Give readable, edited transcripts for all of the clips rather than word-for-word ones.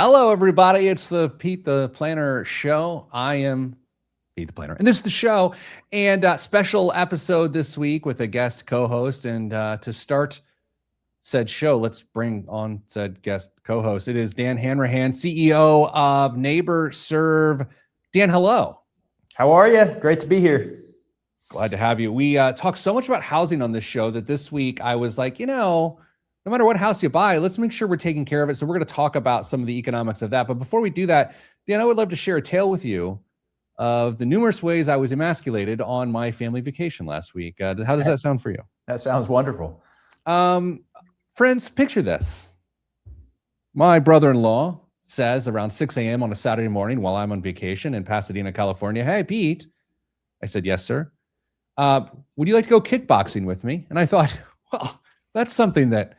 Hello, everybody. It's the Pete the Planner show. I am Pete the Planner, and this is the show. And special episode this week with a guest co-host. And to start said show, let's bring on said guest co-host. It is Dan Hanrahan, CEO of Neighbor Serve. Dan, hello. How are you? Great to be here. Glad to have you. We talk so much about housing on this show that this week I was like, no matter what house you buy, let's make sure we're taking care of it. So we're going to talk about some of the economics of that. But before we do that, Dan, I would love to share a tale with you of the numerous ways I was emasculated on my family vacation last week. How does that sound for you? That sounds wonderful. Friends, picture this. My brother-in-law says around 6 a.m. on a Saturday morning while I'm on vacation in Pasadena, California, "Hey, Pete." I said, "Yes, sir. Would you like to go kickboxing with me?" And I thought, well, that's something that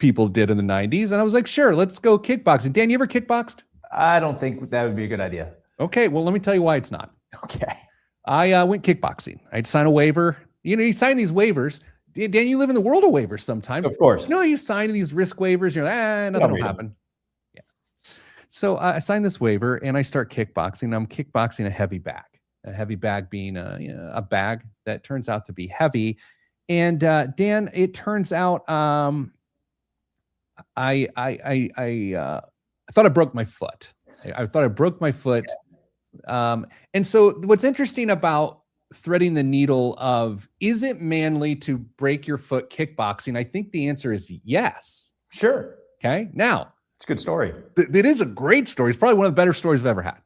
people did in the 90s. And I was like, sure, let's go kickboxing. Dan, you ever kickboxed? I don't think that would be a good idea. Okay, well, let me tell you why it's not. Okay. I went kickboxing. I'd sign a waiver. You sign these waivers. Dan, you live in the world of waivers sometimes. Of course. You sign these risk waivers. You're like, nothing will happen. Yeah. So I signed this waiver and I start kickboxing. I'm kickboxing a heavy bag being a bag that turns out to be heavy. And Dan, it turns out I thought I broke my foot. I thought I broke my foot. And so what's interesting about threading the needle of, is it manly to break your foot kickboxing? I think the answer is yes. Sure. Okay. Now, it's a good story. It is a great story. It's probably one of the better stories I've ever had.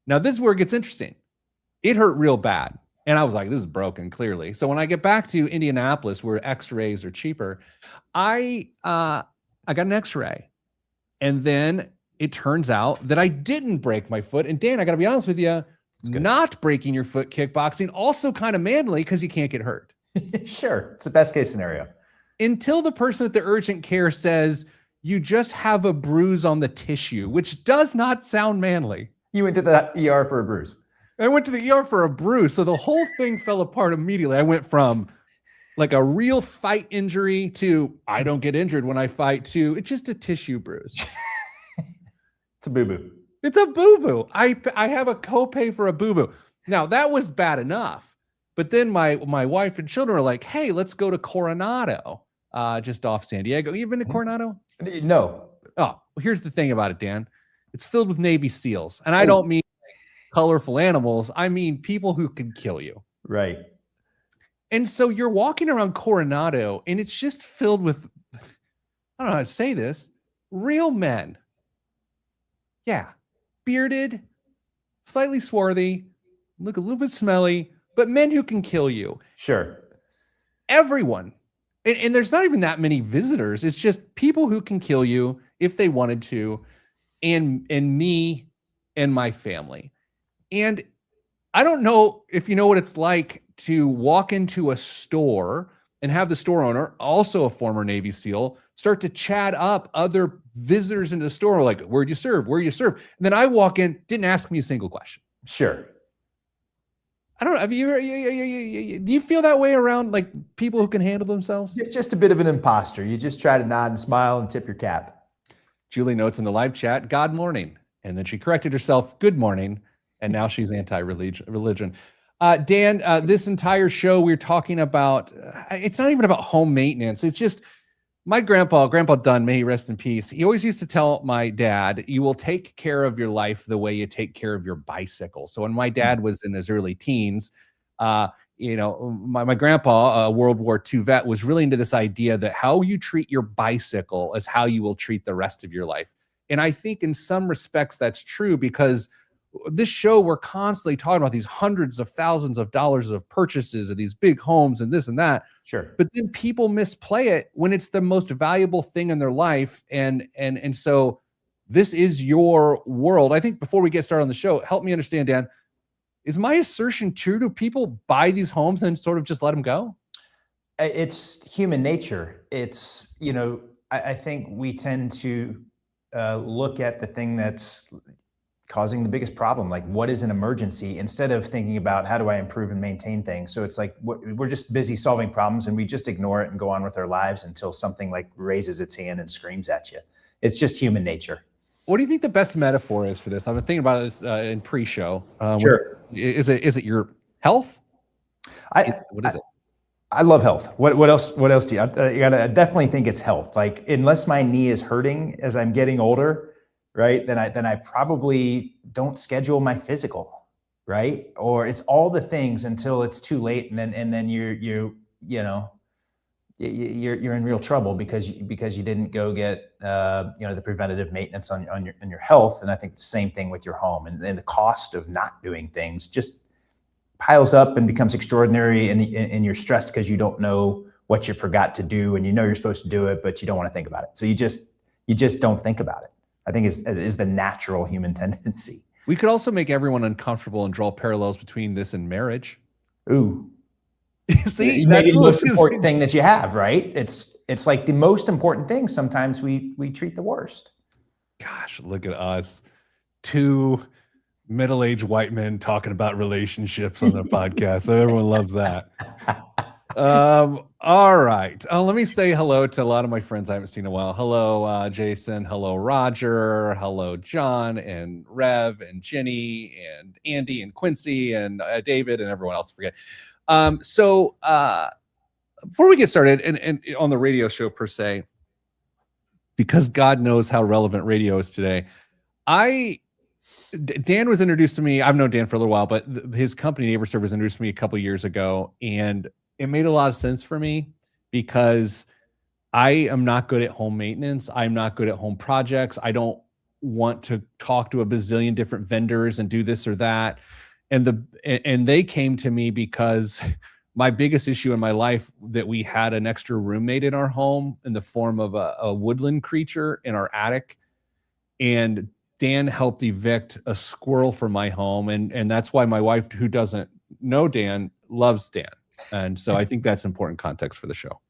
Now, this is where it gets interesting. It hurt real bad. And I was like, this is broken, clearly. So when I get back to Indianapolis, where x-rays are cheaper, I got an x-ray. And then it turns out that I didn't break my foot. And Dan, I got to be honest with you, not breaking your foot kickboxing, also kind of manly because you can't get hurt. Sure. It's the best case scenario. Until the person at the urgent care says, you just have a bruise on the tissue, which does not sound manly. You went to the ER for a bruise. I went to the ER for a bruise. So the whole thing fell apart immediately. I went from like a real fight injury to I don't get injured when I fight to it's just a tissue bruise. It's a boo-boo. It's a boo-boo. I have a copay for a boo-boo. Now, that was bad enough. But then my wife and children were like, hey, let's go to Coronado, just off San Diego. You been to Coronado? No. Oh, well, here's the thing about it, Dan. It's filled with Navy SEALs. And I don't mean colorful animals. I mean people who can kill you. Right. And so you're walking around Coronado and it's just filled with, I don't know how to say this, real men. Yeah. Bearded, slightly swarthy, look a little bit smelly, but men who can kill you. Sure. Everyone. And there's not even that many visitors. It's just people who can kill you if they wanted to, and me and my family. And I don't know if you know what it's like to walk into a store and have the store owner, also a former Navy SEAL, start to chat up other visitors into the store, like, where'd you serve? Where you serve? And then I walk in, didn't ask me a single question. Sure. I don't know. Have you do you feel that way around like people who can handle themselves? You're just a bit of an imposter. You just try to nod and smile and tip your cap. Julie notes in the live chat, God morning. And then she corrected herself, good morning. And now she's anti-religion. Dan, this entire show we're talking about, it's not even about home maintenance. It's just my Grandpa Dunn, may he rest in peace. He always used to tell my dad, you will take care of your life the way you take care of your bicycle. So when my dad was in his early teens, my grandpa, a World War II vet, was really into this idea that how you treat your bicycle is how you will treat the rest of your life. And I think in some respects that's true, because this show, we're constantly talking about these hundreds of thousands of dollars of purchases of these big homes and this and that. Sure. But then people misplay it when it's the most valuable thing in their life. And so this is your world. I think before we get started on the show, help me understand, Dan, is my assertion true? Do people buy these homes and sort of just let them go? It's human nature. It's, I think we tend to look at the thing that's causing the biggest problem, like what is an emergency, instead of thinking about how do I improve and maintain things. So it's like we're just busy solving problems and we just ignore it and go on with our lives until something like raises its hand and screams at you. It's just human nature. What do you think the best metaphor is for this? I've been thinking about this in pre-show. Sure. Is it your health? What is it? I love health. What else do you gotta? I definitely think it's health. Like, unless my knee is hurting as I'm getting older, right? Then I probably don't schedule my physical, right? Or it's all the things until it's too late, and then you're in real trouble because you didn't go get the preventative maintenance on your health. And I think it's the same thing with your home, and the cost of not doing things just piles up and becomes extraordinary, and you're stressed because you don't know what you forgot to do, and you're supposed to do it, but you don't want to think about it. So you just don't think about it. I think is the natural human tendency. We could also make everyone uncomfortable and draw parallels between this and marriage. Ooh. See, maybe the most important thing that you have, right? It's like the most important thing. Sometimes we treat the worst. Gosh, look at us. Two middle-aged white men talking about relationships on their podcast. So everyone loves that. All right. Let me say hello to a lot of my friends I haven't seen in a while. Hello, Jason. Hello, Roger. Hello, John and Rev and Jenny and Andy and Quincy and David and everyone else. Forget. So before we get started and on the radio show per se, because God knows how relevant radio is today, Dan was introduced to me. I've known Dan for a little while, but his company NeighborServe was introduced to me a couple years ago, and it made a lot of sense for me because I am not good at home maintenance. I'm not good at home projects. I don't want to talk to a bazillion different vendors and do this or that. And they came to me because my biggest issue in my life that we had an extra roommate in our home in the form of a woodland creature in our attic. And Dan helped evict a squirrel from my home. And that's why my wife, who doesn't know Dan, loves Dan. And so I think that's important context for the show.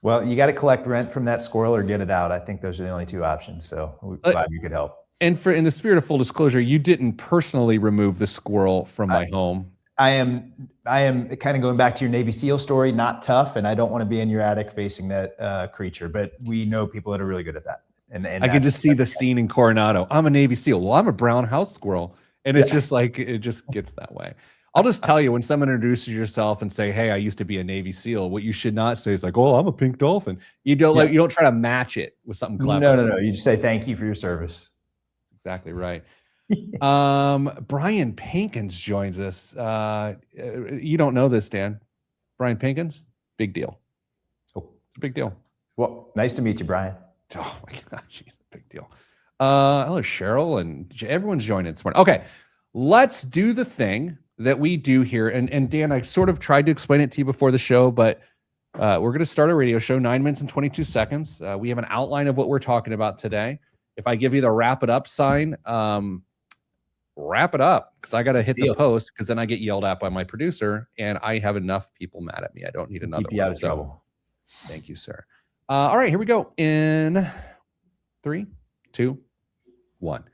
Well, you got to collect rent from that squirrel or get it out. I think those are the only two options. So we're glad you could help. And in the spirit of full disclosure, you didn't personally remove the squirrel from my home. I am kind of going back to your Navy SEAL story, not tough. And I don't want to be in your attic facing that creature, but we know people that are really good at that. And I can just see the scene in Coronado. I'm a Navy SEAL. Well, I'm a brown house squirrel. And it's just like, it just gets that way. I'll just tell you, when someone introduces yourself and say, hey, I used to be a Navy SEAL, what you should not say is like, oh, I'm a pink dolphin. You don't you don't try to match it with something clever. No. You just say, thank you for your service. Exactly right. Brian Pinkins joins us. You don't know this, Dan. Brian Pinkins, big deal. Oh, it's a big deal. Well, nice to meet you, Brian. Oh my gosh, he's a big deal. Hello, Cheryl, and everyone's joining this morning. Okay, let's do the thing that we do here. And Dan, I sort of tried to explain it to you before the show, but we're going to start a radio show, 9 minutes and 22 seconds. We have an outline of what we're talking about today. If I give you the wrap it up sign, wrap it up, because I got to hit the post, because then I get yelled at by my producer, and I have enough people mad at me. I don't need another Keep you out of trouble. Thank you, sir. All right, here we go. In 3, 2, 1.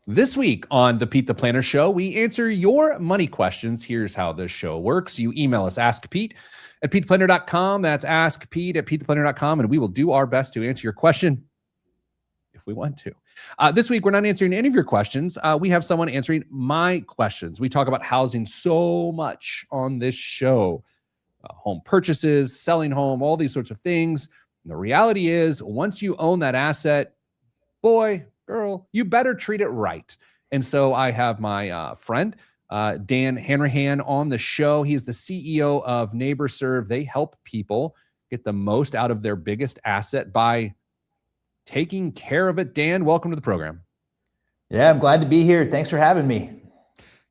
This week on the Pete the Planner Show, we answer your money questions. Here's how this show works. You email us, askpete@petetheplanner.com. That's askpete@petetheplanner.com, and we will do our best to answer your question if we want to. This week, we're not answering any of your questions. We have someone answering my questions. We talk about housing so much on this show. Home purchases, selling home, all these sorts of things. And the reality is, once you own that asset, boy, girl, you better treat it right. And so I have my friend, Dan Hanrahan, on the show. He's the CEO of NeighborServe. They help people get the most out of their biggest asset by taking care of it. Dan, welcome to the program. Yeah, I'm glad to be here. Thanks for having me.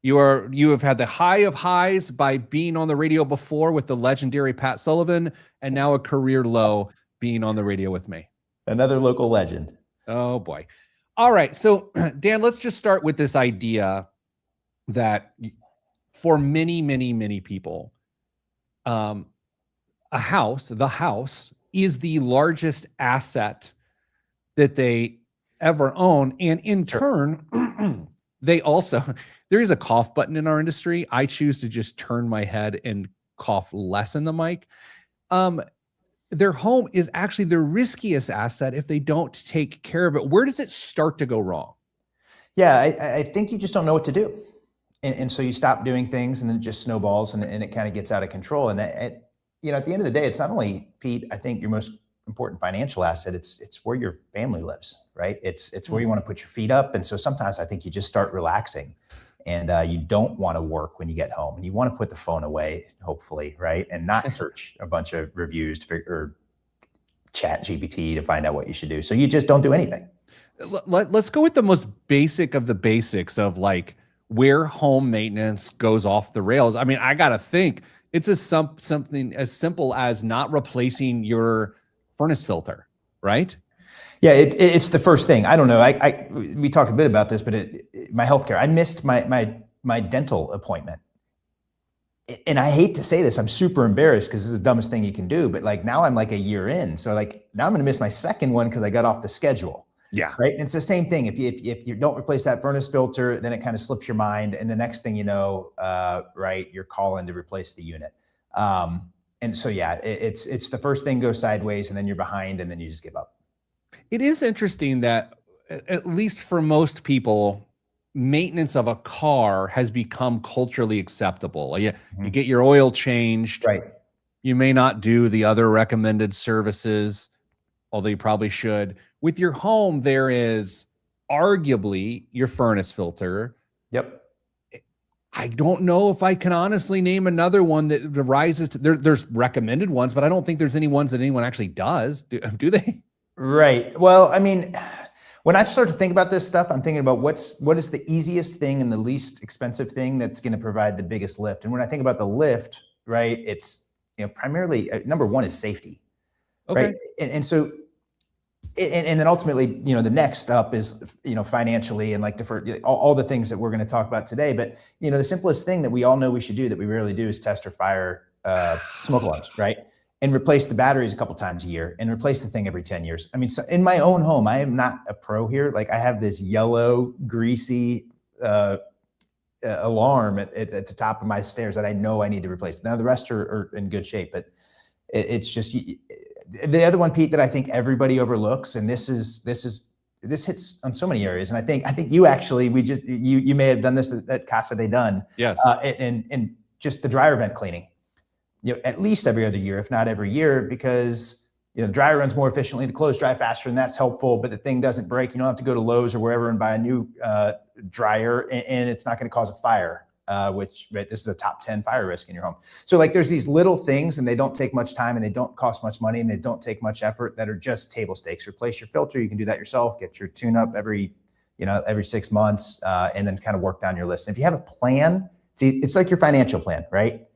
You have had the high of highs by being on the radio before with the legendary Pat Sullivan, and now a career low being on the radio with me. Another local legend. Oh boy. All right. So Dan, let's just start with this idea that for many, many, many people, the house is the largest asset that they ever own. And in turn, they also, there is a cough button in our industry. I choose to just turn my head and cough less in the mic. their home is actually their riskiest asset if they don't take care of it. Where does it start to go wrong? Yeah, I think you just don't know what to do. And so you stop doing things and then it just snowballs and it kind of gets out of control. And at the end of the day, it's not only, Pete, I think your most important financial asset, it's where your family lives, right? It's where you want to put your feet up. And so sometimes I think you just start relaxing and you don't want to work when you get home and you want to put the phone away, hopefully, right? And not search a bunch of reviews or chat GPT to find out what you should do. So you just don't do anything. Let's go with the most basic of the basics of like where home maintenance goes off the rails. I mean, I got to think it's something as simple as not replacing your furnace filter, right? Yeah, it's the first thing. I don't know. We talked a bit about this, but my healthcare. I missed my dental appointment, and I hate to say this. I'm super embarrassed because this is the dumbest thing you can do. But like now I'm like a year in, so like now I'm going to miss my second one because I got off the schedule. Yeah. Right. And it's the same thing. If you don't replace that furnace filter, then it kind of slips your mind. And the next thing you know, right, you're calling to replace the unit. And so, yeah, it's the first thing goes sideways and then you're behind and then you just give up. It is interesting that at least for most people, maintenance of a car has become culturally acceptable. You get your oil changed. Right. You may not do the other recommended services, although you probably should. With your home, there is arguably your furnace filter. Yep. I don't know if I can honestly name another one that rises to there's recommended ones, but I don't think there's any ones that anyone actually does. Do they? Right. Well, I mean, when I start to think about this stuff, I'm thinking about what is the easiest thing and the least expensive thing that's going to provide the biggest lift. And when I think about the lift, right, it's primarily number one is safety. Okay. Right. And so and then ultimately, the next up is, financially and like deferred, all the things that we're going to talk about today. But, the simplest thing that we all know we should do that we rarely do is test or fire smoke alarms, right? And replace the batteries a couple times a year and replace the thing every 10 years. I mean, so in my own home, I am not a pro here. Like I have this yellow, greasy alarm at the top of my stairs that I know I need to replace. Now the rest are in good shape, but it's just the other one, Pete, that I think everybody overlooks, and this hits on so many areas. And I think you actually, you may have done this at Casa de Done. Yes. And just the dryer vent cleaning, at least every other year, if not every year, because the dryer runs more efficiently, the clothes dry faster, and that's helpful. But the thing doesn't break. You don't have to go to Lowe's or wherever and buy a new dryer, and it's not going to cause a fire. Which this is a top 10 fire risk in your home. So like there's these little things and they don't take much time and they don't cost much money and they don't take much effort that are just table stakes. Replace your filter. You can do that yourself. Get your tune up every 6 months and then kind of work down your list. And if you have a plan, it's like your financial plan, right?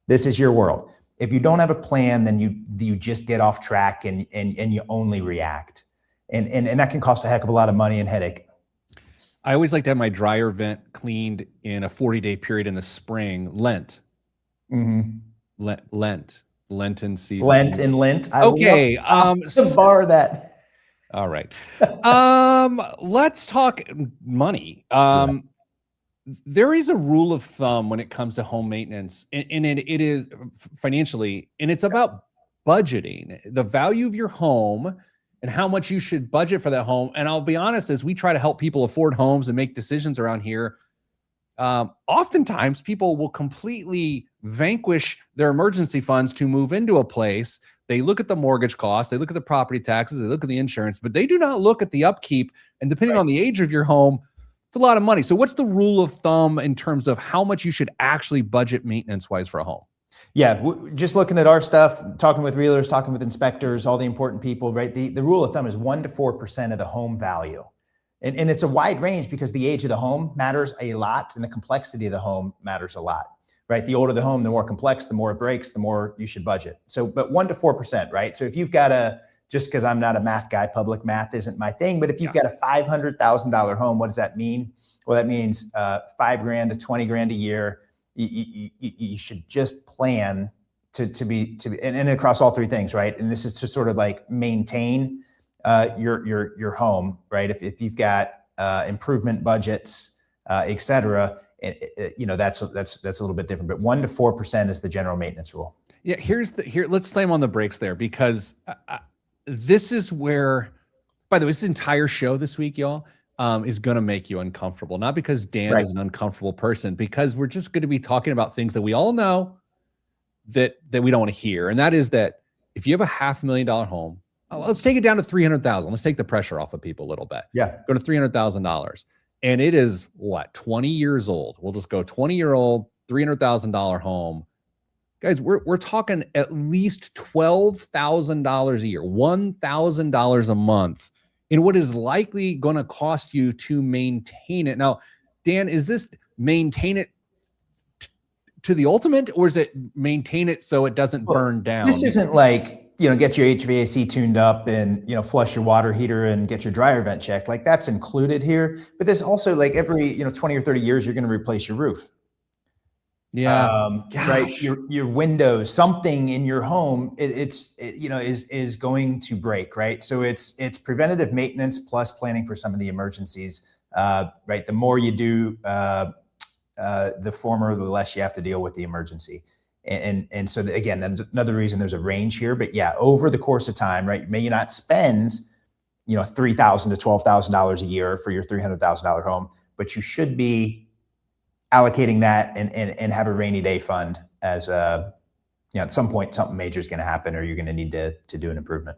This is your world. If you don't have a plan, then you just get off track and you only react. And that can cost a heck of a lot of money and headache. I always like to have my dryer vent cleaned in a 40-day period in the spring, Lent. Mm-hmm. Lenten season. Lent and Lent. Okay. Bar that. All right. Let's talk money. There is a rule of thumb when it comes to home maintenance, and it is financially, and it's about budgeting the value of your home and how much you should budget for that home. And I'll be honest, as we try to help people afford homes and make decisions around here, oftentimes people will completely vanquish their emergency funds to move into a place. They look at the mortgage costs, they look at the property taxes, they look at the insurance, but they do not look at the upkeep. And depending on the age of your home, it's a lot of money. So what's the rule of thumb in terms of how much you should actually budget maintenance-wise for a home? Yeah, just looking at our stuff, talking with realtors, talking with inspectors, all the important people, right? The rule of thumb is 1% to 4% of the home value. And it's a wide range because the age of the home matters a lot and the complexity of the home matters a lot, right? The older the home, the more complex, the more it breaks, the more you should budget. So, but 1% to 4%, right? So if you've got just because I'm not a math guy, public math isn't my thing, but if you've got a $500,000 home, what does that mean? Well, that means $5,000 to $20,000 a year. You should just plan to be and across all three things, right? And this is to sort of like maintain your home, right? If you've got improvement budgets, et cetera, that's a little bit different. But 1% to 4% is the general maintenance rule. Yeah, let's slam on the brakes there, because this is where, by the way, this entire show this week, y'all, is going to make you uncomfortable. Not because Dan is an uncomfortable person, because we're just going to be talking about things that we all know that we don't want to hear. And that is that if you have a $500,000 home, let's take it down to 300,000. Let's take the pressure off of people a little bit. Yeah. Go to $300,000. And it is what, 20 years old. We'll just go 20-year-old, $300,000 home. Guys, we're talking at least $12,000 a year, $1,000 a month in what is likely going to cost you to maintain it. Now, Dan, is this maintain it to the ultimate, or is it maintain it so it doesn't burn down? This isn't like, get your HVAC tuned up and, flush your water heater and get your dryer vent checked. Like, that's included here. But there's also, like, every, 20 or 30 years, you're going to replace your roof. Yeah. Right. Your windows, something in your home, is going to break. Right. So it's preventative maintenance plus planning for some of the emergencies. Right. The more you do, the former, the less you have to deal with the emergency. And so again, that's another reason there's a range here. But yeah, over the course of time, right, may you not spend, $3,000 to $12,000 a year for your $300,000 home, but you should be allocating that and have a rainy day fund as at some point something major is going to happen, or you're going to need to do an improvement.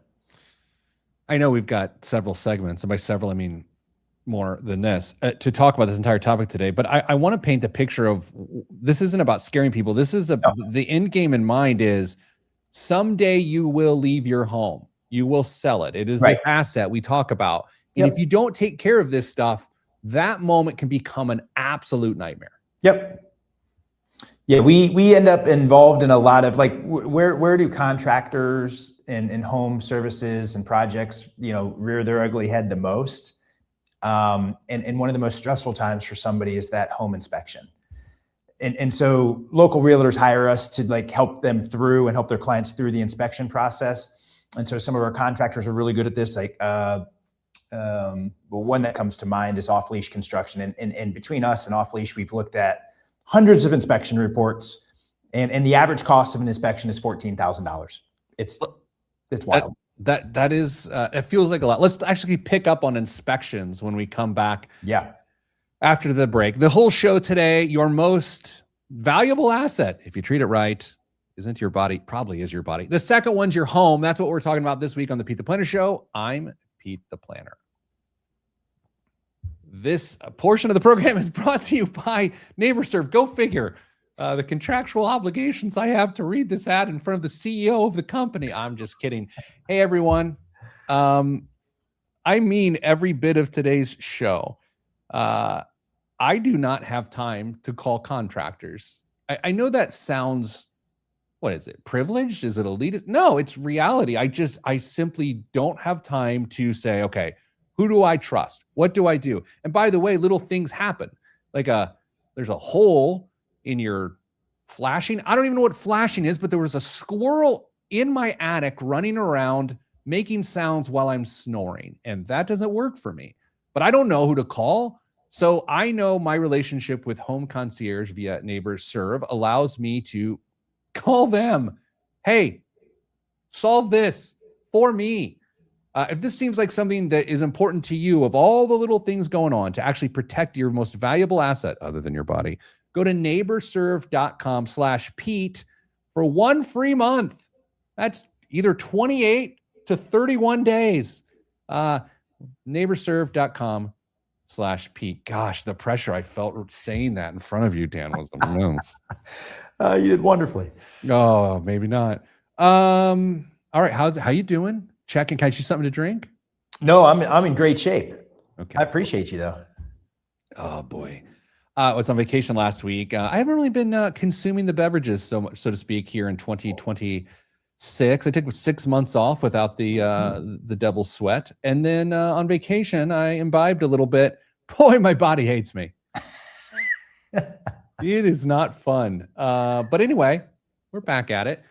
I know we've got several segments, and by several I mean more than this, to talk about this entire topic today, but I want to paint the picture of, this isn't about scaring people. This is the end game in mind is someday you will leave your home. You will sell it. It is this asset we talk about. And if you don't take care of this stuff, that moment can become an absolute nightmare. Yep. Yeah, we end up involved in a lot of, like, where do contractors and home services and projects, rear their ugly head the most? And one of the most stressful times for somebody is that home inspection. And so local realtors hire us to, like, help them through and help their clients through the inspection process. And so some of our contractors are really good at this. Like, one that comes to mind is Off Leash Construction. And between us and Off Leash, we've looked at hundreds of inspection reports, and the average cost of an inspection is $14,000. It's wild. That is, it feels like a lot. Let's actually pick up on inspections when we come back. Yeah. After the break. The whole show today, your most valuable asset, if you treat it right, isn't your body, probably is your body. The second one's your home. That's what we're talking about this week on the Pete the Planner Show. I'm Pete the Planner. This portion of the program is brought to you by NeighborServe. Go figure. The contractual obligations I have to read this ad in front of the CEO of the company. I'm just kidding. Hey, everyone. I mean every bit of today's show. I do not have time to call contractors. I know that sounds, what is it? Privileged? Is it elitist? No, it's reality. I simply don't have time to say, okay, who do I trust? What do I do? And by the way, little things happen. Like there's a hole in your flashing. I don't even know what flashing is, but there was a squirrel in my attic running around making sounds while I'm snoring. And that doesn't work for me. But I don't know who to call. So I know my relationship with Home Concierge via NeighborServe allows me to call them. Hey, solve this for me. If this seems like something that is important to you, of all the little things going on to actually protect your most valuable asset other than your body, go to neighborserve.com/Pete for 1 free month. That's either 28 to 31 days. neighborserve.com/Pete. Gosh, the pressure I felt saying that in front of you, Dan, was immense. You did wonderfully. Oh, maybe not. All right. How you doing? Checking. Can I get you something to drink? No, I'm in great shape. Okay. I appreciate you, though. Oh boy. I was on vacation last week. I haven't really been consuming the beverages so much, so to speak, here in 2026. I took 6 months off without the devil's sweat. And then on vacation, I imbibed a little bit. Boy, my body hates me. It is not fun. But anyway, we're back at it.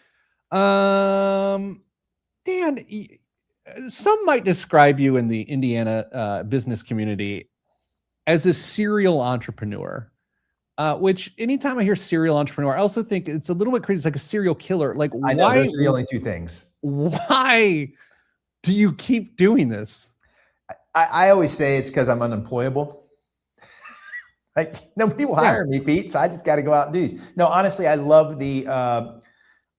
Dan, some might describe you in the Indiana business community as a serial entrepreneur. Which anytime I hear serial entrepreneur, I also think it's a little bit crazy. It's like a serial killer. Like, I know those are the only two things. Why do you keep doing this? I always say it's because I'm unemployable. Like nobody will hire me, Pete. So I just got to go out and do these. No, honestly, I love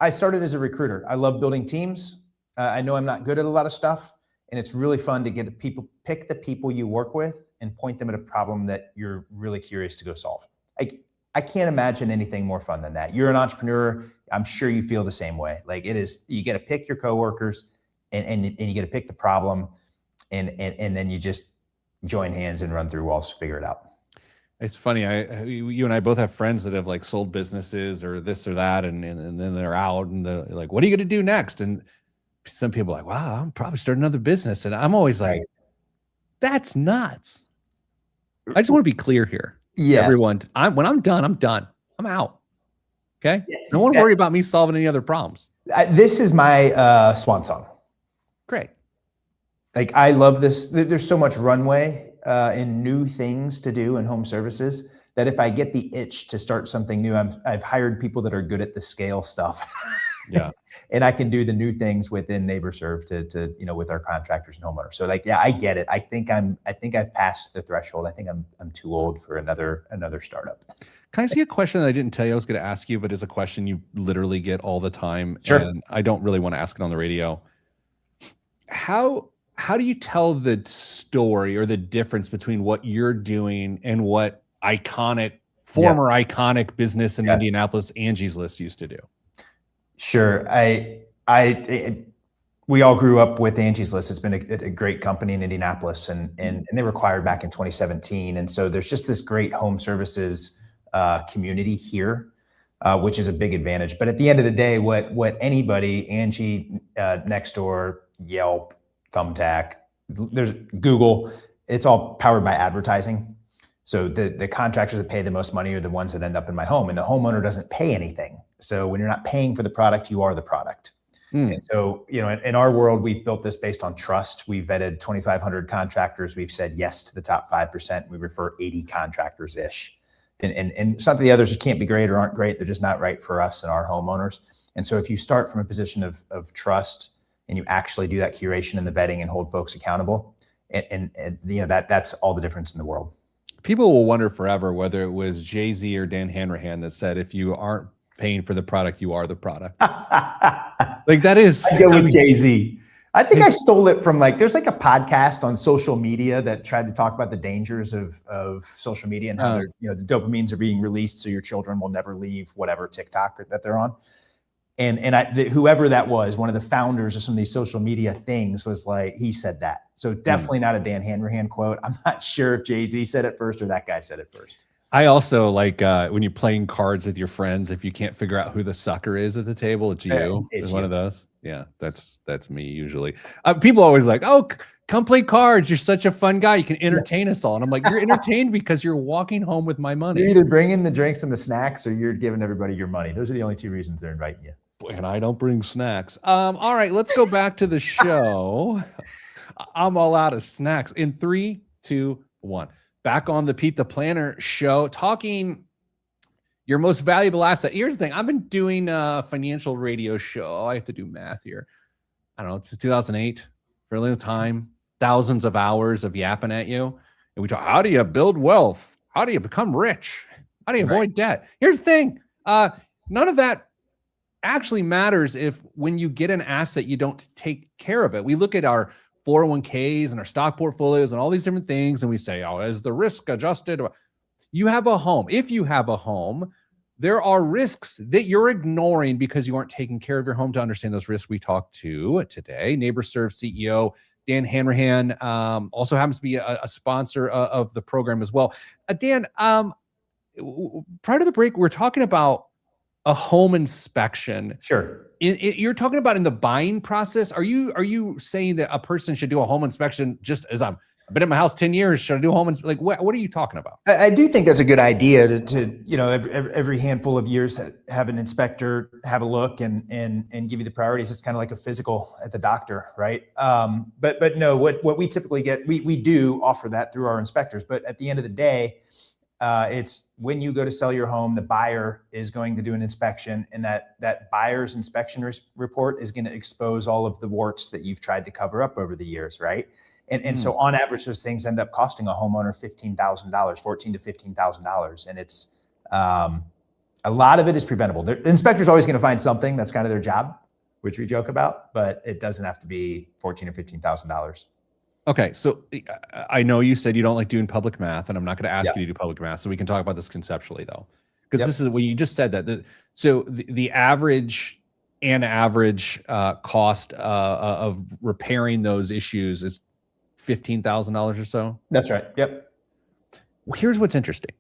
I started as a recruiter. I love building teams. I know I'm not good at a lot of stuff, and it's really fun to pick the people you work with and point them at a problem that you're really curious to go solve. I can't imagine anything more fun than that. You're an entrepreneur. I'm sure you feel the same way. Like it is, you get to pick your coworkers and you get to pick the problem and then you just join hands and run through walls to figure it out. It's funny. You and I both have friends that have like sold businesses or this or that, and then they're out and they're like, "What are you going to do next?" And some people are like, "Wow, I'm probably start another business." And I'm always like, "That's nuts." I just want to be clear here. Yes. Everyone, when I'm done, I'm done. I'm out. Okay. Don't want to worry about me solving any other problems. This is my swan song. Great. Like I love this. There's so much runway and new things to do in home services that if I get the itch to start something new, I've hired people that are good at the scale stuff. Yeah. And I can do the new things within NeighborServe to with our contractors and homeowners. So like, yeah, I get it. I think I've passed the threshold. I think I'm too old for another startup. Can I ask you a question that I didn't tell you I was going to ask you, but is a question you literally get all the time? Sure. And I don't really want to ask it on the radio. How do you tell the story or the difference between what you're doing and what former iconic business in Indianapolis, Angie's List, used to do? Sure. We all grew up with Angie's List. It's been a great company in Indianapolis, and they were acquired back in 2017. And so there's just this great home services community here, which is a big advantage. But at the end of the day, what anybody, Angie, Nextdoor, Yelp, Thumbtack, there's Google, it's all powered by advertising. So the contractors that pay the most money are the ones that end up in my home, and the homeowner doesn't pay anything. So when you're not paying for the product, you are the product. And so, in our world, we've built this based on trust. We've vetted 2,500 contractors. We've said yes to the top 5%. We refer 80 contractors-ish. And some of the others can't be great or aren't great. They're just not right for us and our homeowners. And so if you start from a position of trust and you actually do that curation and the vetting and hold folks accountable, and that's all the difference in the world. People will wonder forever whether it was Jay-Z or Dan Hanrahan that said, if you aren't paying for the product, you are the product. Like that is. I go with Jay-Z. I think I stole it from there's a podcast on social media that tried to talk about the dangers of social media and how the dopamines are being released so your children will never leave whatever TikTok that they're on. And whoever that was, one of the founders of some of these social media things was he said that. So definitely not a Dan Hanrahan quote. I'm not sure if Jay-Z said it first or that guy said it first. I also like when you're playing cards with your friends, if you can't figure out who the sucker is at the table, it's you. It's one of those. Yeah, that's me usually. People are always like, "Oh, come play cards. You're such a fun guy. You can entertain us all." And I'm like, "You're entertained because you're walking home with my money. You're either bringing the drinks and the snacks, or you're giving everybody your money. Those are the only two reasons they're inviting you." And I don't bring snacks. All right, let's go back to the show. I'm all out of snacks. In 3, 2, 1. Back on the Pete the Planner show, talking your most valuable asset. Here's the thing. I've been doing a financial radio show. I have to do math here. I don't know. It's 2008. Fairly long time. Thousands of hours of yapping at you. And we talk, how do you build wealth? How do you become rich? How do you avoid debt? Here's the thing. None of that actually matters if when you get an asset, you don't take care of it. We look at our 401ks and our stock portfolios and all these different things, and we say, oh, is the risk adjusted? You have a home. If you have a home, there are risks that you're ignoring because you aren't taking care of your home. To understand those risks, we talked to today NeighborServe CEO Dan Hanrahan, also happens to be a sponsor of the program as well. Dan, prior to the break, we're talking about a home inspection. Sure. You're talking about in the buying process. Are you saying that a person should do a home inspection just as I've been in my house 10 years? Should I do a home inspection? Like, what are you talking about? I do think that's a good idea to every handful of years have an inspector have a look and give you the priorities. It's kind of like a physical at the doctor, right? But no, what we typically get, we do offer that through our inspectors. But at the end of the day, It's when you go to sell your home, the buyer is going to do an inspection, and that buyer's inspection report is going to expose all of the warts that you've tried to cover up over the years, right? And so on average, those things end up costing a homeowner $15,000, $14,000 to $15,000, and it's a lot of it is preventable. The inspector's always going to find something. That's kind of their job, which we joke about, but it doesn't have to be $14,000 or $15,000. Okay, so I know you said you don't like doing public math, and I'm not going to ask Yep. you to do public math, so we can talk about this conceptually, though, because Yep. this is when you just said that. So the average cost of repairing those issues is $15,000 or so. That's right. Yep. Here's what's interesting.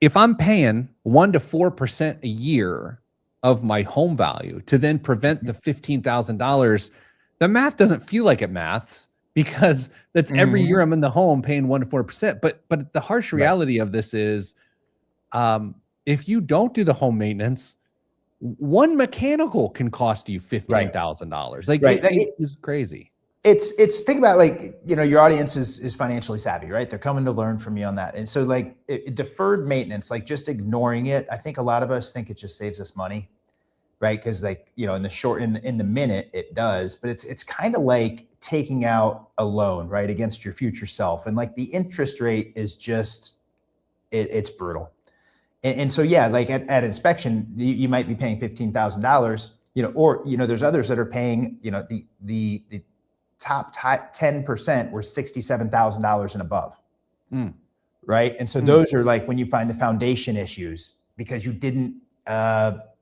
If I'm paying 1% to 4% a year of my home value to then prevent the $15,000, the math doesn't feel like it maths, because that's every year I'm in the home paying 1% to 4%. But the harsh reality of this is, if you don't do the home maintenance, one mechanical can cost you $15,000. Like, it is crazy. It's think about, like, your audience is financially savvy, right? They're coming to learn from you on that. And so, like, deferred maintenance, like just ignoring it, I think a lot of us think it just saves us money, right? Because, like, in the minute it does, but it's kind of like taking out a loan, right, against your future self. And, like, the interest rate is just, it's brutal. And so, yeah, like at inspection, you might be paying $15,000, or, there's others that are paying, the top 10% were $67,000 and above. Right. And so those are, like, when you find the foundation issues because you didn't,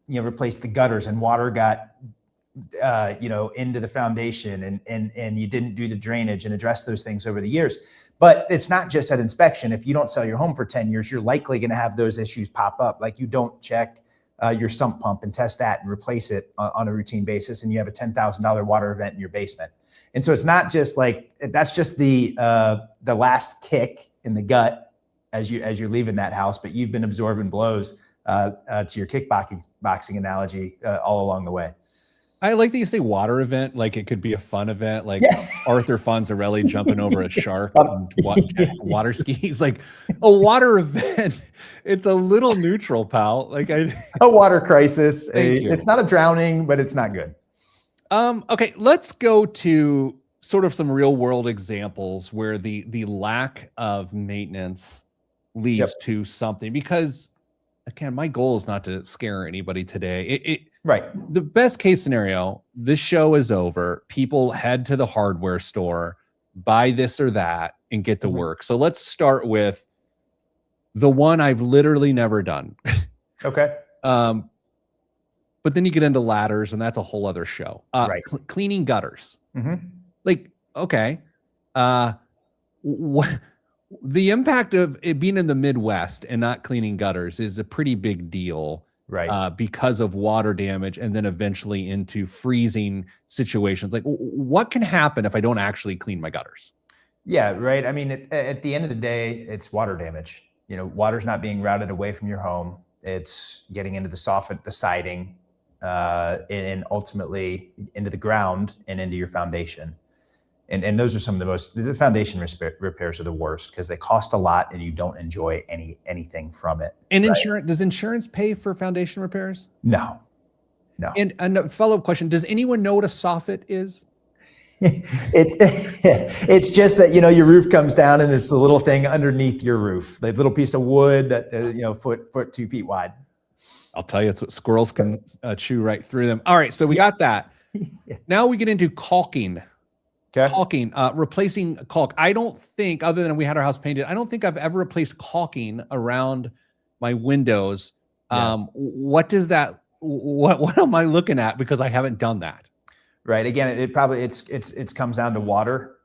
replace the gutters and water got, into the foundation, and you didn't do the drainage and address those things over the years. But it's not just at inspection. If you don't sell your home for 10 years, you're likely going to have those issues pop up. Like, you don't check your sump pump and test that and replace it on a routine basis, and you have a $10,000 water event in your basement. And so it's not just like, that's just the last kick in the gut as you're leaving that house, but you've been absorbing blows, to your kickboxing analogy, all along the way. I like that you say water event, like it could be a fun event, like Arthur Fonzarelli jumping over a shark on water skis. Like, a water event, it's a little neutral, pal. Like, a water crisis. Thank you. It's not a drowning, but it's not good. Okay, let's go to sort of some real world examples where the lack of maintenance leads to something. Because, again, my goal is not to scare anybody today. Right. The best case scenario, this show is over. People head to the hardware store, buy this or that, and get to work. So let's start with the one I've literally never done. Okay. But then you get into ladders, and that's a whole other show. Cleaning gutters. Like, okay. What the impact of it being in the Midwest and not cleaning gutters is a pretty big deal. Right. Because of water damage, and then eventually into freezing situations. Like, what can happen if I don't actually clean my gutters? Yeah, right. I mean, at the end of the day, it's water damage. Water's not being routed away from your home. It's getting into the soffit, the siding, and ultimately into the ground and into your foundation. And those are some of the foundation repairs are the worst, because they cost a lot and you don't enjoy anything from it. And does insurance pay for foundation repairs? No. And a follow-up question, does anyone know what a soffit is? It's just that, your roof comes down and it's the little thing underneath your roof, the little piece of wood that, foot 2 feet wide. I'll tell you, it's what squirrels can chew right through them. All right, so we got that. Now we get into caulking. Caulking, replacing caulk. I don't think, other than we had our house painted, I don't think I've ever replaced caulking around my windows. What does that, what am I looking at? Because I haven't done that. Right. Again, it comes down to water,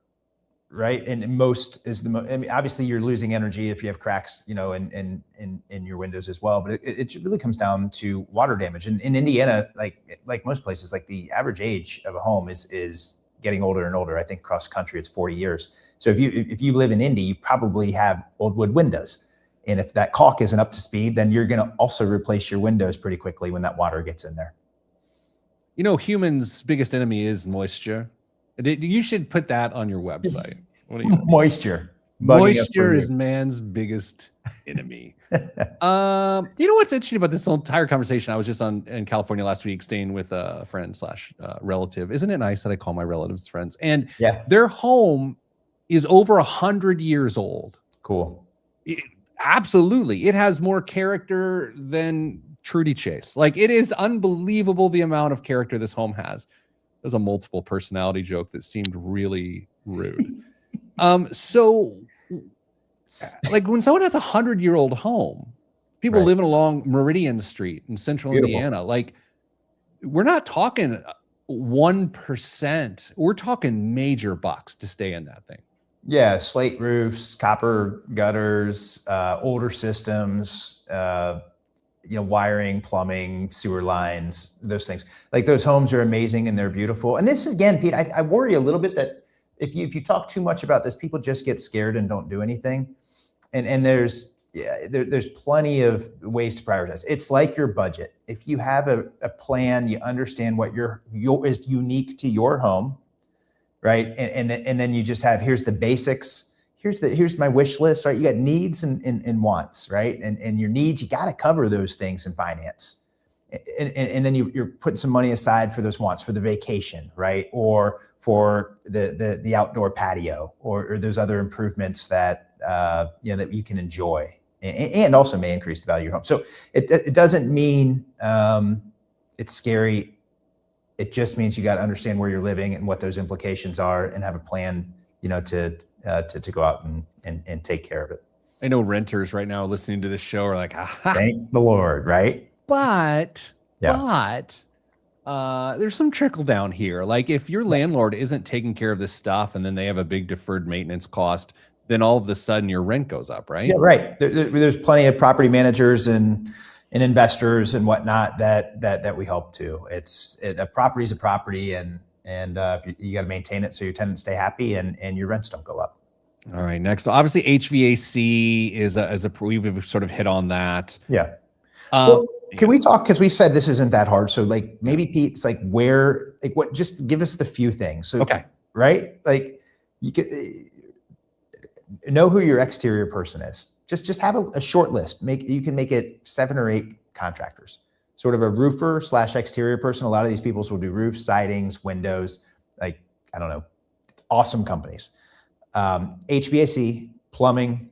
right? And most is I mean, obviously you're losing energy if you have cracks, in your windows as well, but it really comes down to water damage. And in Indiana, like most places, like, the average age of a home is getting older and older. I think across the country it's 40 years. So if you live in Indy, you probably have old wood windows. And if that caulk isn't up to speed, then you're going to also replace your windows pretty quickly when that water gets in there. Humans' biggest enemy is moisture. You should put that on your website. What do you think? Moisture. bugging us for Moisture is years. man's biggest enemy. You know what's interesting about this whole entire conversation? I was just in California last week, staying with a friend slash relative. Isn't it nice that I call my relatives friends? And Yeah, their home is over 100 years old. cool. Absolutely, it has more character than Trudy Chase. Like, it is unbelievable the amount of character this home has. There's a multiple personality joke that seemed really rude. So, like, when someone has 100-year-old home, people Right. living along Meridian Street in central Beautiful. Indiana, like, we're not talking 1%. We're talking major bucks to stay in that thing. Yeah, slate roofs, copper gutters, older systems, wiring, plumbing, sewer lines, those things. Like, those homes are amazing and they're beautiful. And this is, again, Pete, I worry a little bit that if you talk too much about this, people just get scared and don't do anything. And there's plenty of ways to prioritize. It's like your budget. If you have a plan, you understand what your is unique to your home, right? And then you just have, here's the basics. Here's my wish list, right? You got needs and wants, right? And your needs, you got to cover those things in finance. And then you're putting some money aside for those wants, for the vacation, right? Or for the outdoor patio, or those other improvements that that you can enjoy, and also may increase the value of your home. So it doesn't mean it's scary. It just means you got to understand where you're living and what those implications are, and have a plan, to go out and take care of it. I know renters right now listening to this show are like, aha. Thank the Lord, right? But there's some trickle down here. Like, if your landlord isn't taking care of this stuff and then they have a big deferred maintenance cost, then all of a sudden your rent goes up, right? Yeah, right. There's plenty of property managers and investors and whatnot that we help too. A property is a property, and you got to maintain it so your tenants stay happy and your rents don't go up. All right. Next, obviously HVAC is we've sort of hit on that. Yeah. Well, can we talk, because we said this isn't that hard. So, like, maybe Pete, it's like just give us the few things. So, okay. Right. Like, you could know who your exterior person is. Just have a short list. You can make it 7 or 8 contractors, sort of a roofer / exterior person. A lot of these people will do roofs, sidings, windows, like, I don't know, awesome companies. HVAC, plumbing,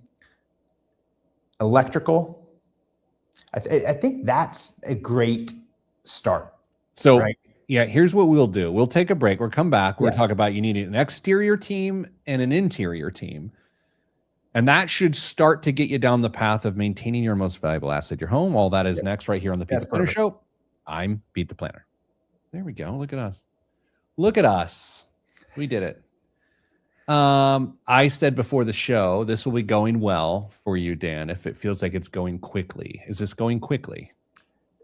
electrical. I think that's a great start. So, right? Yeah, here's what we'll do. We'll take a break. We'll come back. We'll talk about, you need an exterior team and an interior team. And that should start to get you down the path of maintaining your most valuable asset, your home. All that is next right here on the Pete the Planner Show. I'm Pete the Planner. There we go. Look at us. Look at us. We did it. I said before the show, this will be going well for you, Dan, if it feels like it's going quickly. Is this going quickly?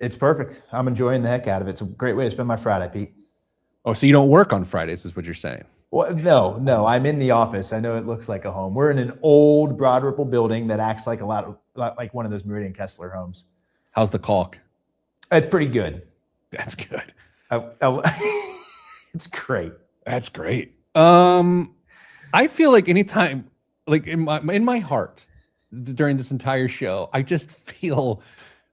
It's perfect. I'm enjoying the heck out of it. It's a great way to spend my Friday, Pete. Oh, so you don't work on Fridays is what you're saying? Well, no, I'm in the office. I know it looks like a home. We're in an old Broad Ripple building that acts like like one of those Meridian Kessler homes. How's the caulk? It's pretty good. That's good. It's great. That's great. I feel like anytime, like in my heart during this entire show, I just feel